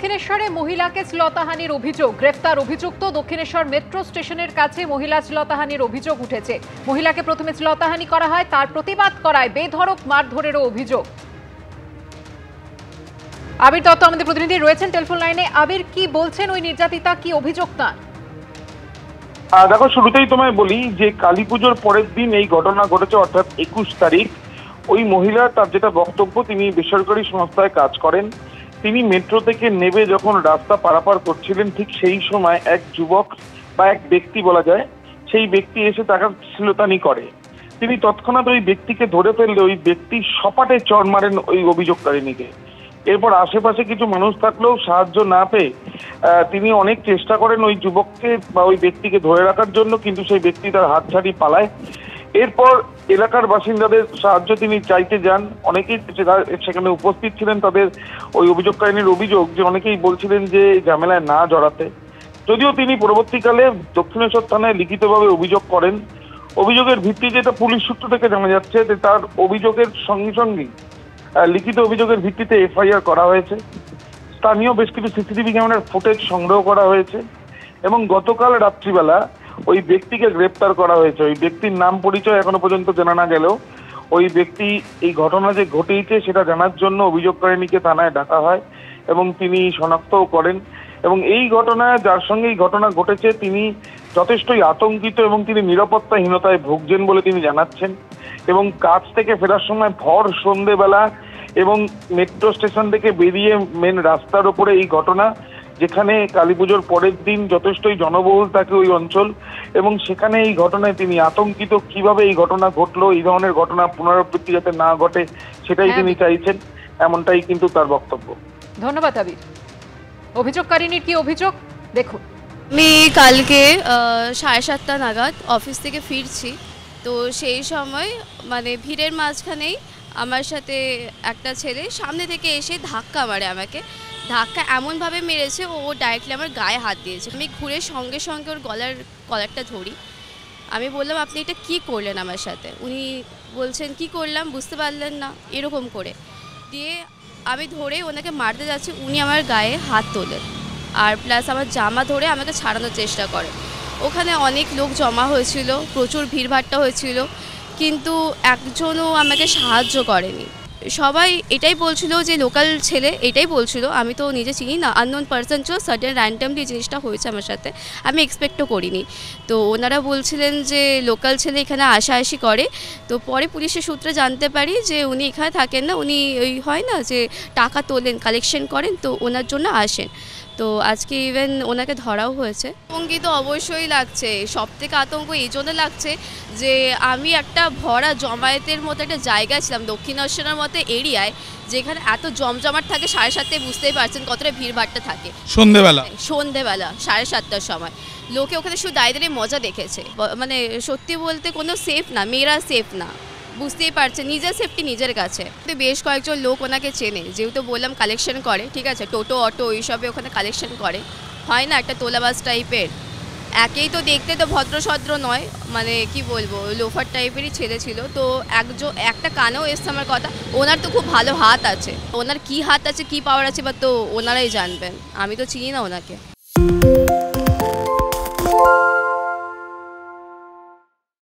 দক্ষিণেশ্বরে মহিলাকে শ্লীলতাহানির অভিযোগ, গ্রেফতার অভিযুক্ত। দক্ষিণেশ্বর মেট্রো স্টেশনের কাছে মহিলা শ্লীলতাহানির অভিযোগ উঠেছে। মহিলাকে প্রথমে শ্লীলতাহানি করা হয়, তার প্রতিবাদ করায় বেধড়ক মারধরেরও অভিযোগ। আবির দত্ত আমাদের প্রতিনিধি রয়েছেন টেলিফোন লাইনে। আবির, কি বলছেন ওই নির্যাতিতা, কি অভিযোগ তার? দেখো, শুরুতেই তোমায় বলি যে কালী পুজোর পরের দিন এই ঘটনা ঘটেছে, অর্থাৎ 21 তারিখ। ওই মহিলা, তার যেটা বক্তব্য, তিনি বেসরকারি সংস্থায় কাজ করেন। তিনি মেট্রো থেকে নেমে যখন রাস্তা পারাপার করছিলেন, ঠিক সেই সময় এক যুবক বা এক ব্যক্তি বলা যায়, সেই ব্যক্তি এসে তাকে শ্লীলতাহানি করে। তিনি তৎক্ষণাৎ ওই ব্যক্তিকে ধরে ফেললে ওই ব্যক্তি সপাটে চড় মারেন ওই অভিযোগকারিনীকে। এরপর আশেপাশে কিছু মানুষ থাকলেও সাহায্য না পেয়ে তিনি অনেক চেষ্টা করেন ওই যুবককে বা ওই ব্যক্তিকে ধরে রাখার জন্য, কিন্তু সেই ব্যক্তি তার হাত ছাড়িয়ে পালায়। এরপর এলাকার বাসিন্দাদের সাহায্য তিনি চাইতে যান। অনেকেই সেখানে উপস্থিত ছিলেন। তাদের ওই অভিযোগকারিনীর অভিযোগ যে অনেকেই বলছিলেন যে ঝামেলায় না জড়াতে। যদিও তিনি পরবর্তীকালে দক্ষিণেশ্বর থানায় লিখিতভাবে অভিযোগ করেন। অভিযোগের ভিত্তি যেটা পুলিশ সূত্র থেকে জানা যাচ্ছে যে তার অভিযোগের সঙ্গে সঙ্গে লিখিত অভিযোগের ভিত্তিতে এফআইআর করা হয়েছে। স্থানীয় বেশ কিছু সিসিটিভি ক্যামেরার ফুটেজ সংগ্রহ করা হয়েছে এবং গতকাল রাত্রিবেলা ওই ব্যক্তিকে গ্রেপ্তার করা হয়েছে। ওই ব্যক্তির নাম পরিচয় এখনো পর্যন্ত জানা না গেলেও ওই ব্যক্তি এই ঘটনা যে ঘটেছে সেটা জানার জন্য অভিযোগকারিনীকে থানায় ডাকা হয় এবং তিনি শনাক্তও করেন। এবং এই ঘটনায়, যার সঙ্গে এই ঘটনা ঘটেছে, তিনি যথেষ্টই আতঙ্কিত এবং তিনি নিরাপত্তাহীনতায় ভুগছেন বলে তিনি জানাচ্ছেন। এবং কাজ থেকে ফেরার সময় ভর সন্ধেবেলা এবং মেট্রো স্টেশন থেকে বেরিয়ে মেন রাস্তার ওপরে এই ঘটনা, যেখানে কালী পুজোর পরের দিন যথেষ্টই জনবহুল থাকে ওই অঞ্চল, এবং সেখানে এই ঘটনায় তিনি আতঙ্কিত। কিভাবে এই ঘটনা ঘটলো, এই ধরনের ঘটনা পুনরাবৃত্তি যাতে না ঘটে সেটাই তিনি চাইছেন, এমনটাই কিন্তু তার বক্তব্য। ধন্যবাদ আবির। অভিযোগকারিনীর কি অভিযোগ দেখুন। আমি কালকে 7:30 নাগাদ অফিস থেকে ফিরছি, তো সেই সময় মানে ভিড়ের মাঝখানেই আমার সাথে একটা ছেলে সামনে থেকে এসে ধাক্কা মারে আমাকে। ধাক্কা এমনভাবে মেরেছে, ও ডাইরেক্টলি আমার গায়ে হাত দিয়েছে। আমি ঘুরে সঙ্গে সঙ্গে ওর কলারটা ধরি। আমি বললাম, আপনি এটা কি করলেন আমার সাথে? উনি বলছেন, কি করলাম বুঝতে পারলেন না, এরকম করে দিয়ে আমি ধরে ওনাকে মারতে যাচ্ছি, উনি আমার গায়ে হাত তোলেন আর প্লাস আমার জামা ধরে আমাকে ছাড়ানোর চেষ্টা করে। ওখানে অনেক লোক জমা হয়েছিল, প্রচুর ভিড়ভাট্টা হয়েছিল, কিন্তু একজনও আমাকে সাহায্য করেনি। সবাই এটাই বলছিল যে লোকাল ছেলে, এটাই বলছিল। আমি তো নিজে চিনি না, আননোন পারসন ছিল, সাডেন র্যান্ডামলি জিনিসটা হয়েছে আমার সাথে, আমি এক্সপেক্টও করিনি। তো ওনারা বলছিলেন যে লোকাল ছেলে এখানে আসাআসি করে। তো পরে পুলিশের সূত্রে জানতে পারি যে উনি এখানে থাকেন না, উনি ওই হয় না যে টাকা তোলেন, কালেকশন করেন, তো ওনার জন্য আসেন। তো আজকে ইভেন ওনাকে ধরাও হয়েছে। আতঙ্কিত অবশ্যই লাগছে, সব থেকে আতঙ্ক এই জন্য লাগছে যে আমি একটা ভরা জমায়েতের মতো একটা জায়গায় ছিলাম, দক্ষিণেশ্বরের মতো এরিয়ায়, যেখানে এত জমজমাট থাকে। 7:30 বুঝতেই পারছেন কতটা ভিড়ভাট্টা থাকে। সন্ধেবেলা 7:30 সময় লোকে ওখানে শুধু দাঁড়িয়ে মজা দেখেছে। মানে সত্যি বলতে কোনো সেফ না, মেয়েরা সেফ না, বুঝতেই পারছে, নিজের সেফটি নিজের কাছে। বেশ কয়েকজন লোক ওনাকে চেনে, যেহেতু বললাম কালেকশন করে, ঠিক আছে, টোটো অটো এইসবে ওখানে কালেকশন করে, হয় না একটা তোলাবাজ টাইপের। একেই তো দেখতে তো ভদ্রসদ্র নয়, মানে কি বলবো, লোফার টাইপেরই ছেলে ছিল। তো একটা কানেও এসছে আমার কথা, ওনার তো খুব ভালো হাত আছে, ওনার কি হাত আছে, কি পাওয়ার আছে, বা তো ওনারাই জানবেন, আমি তো চিনি না ওনাকে।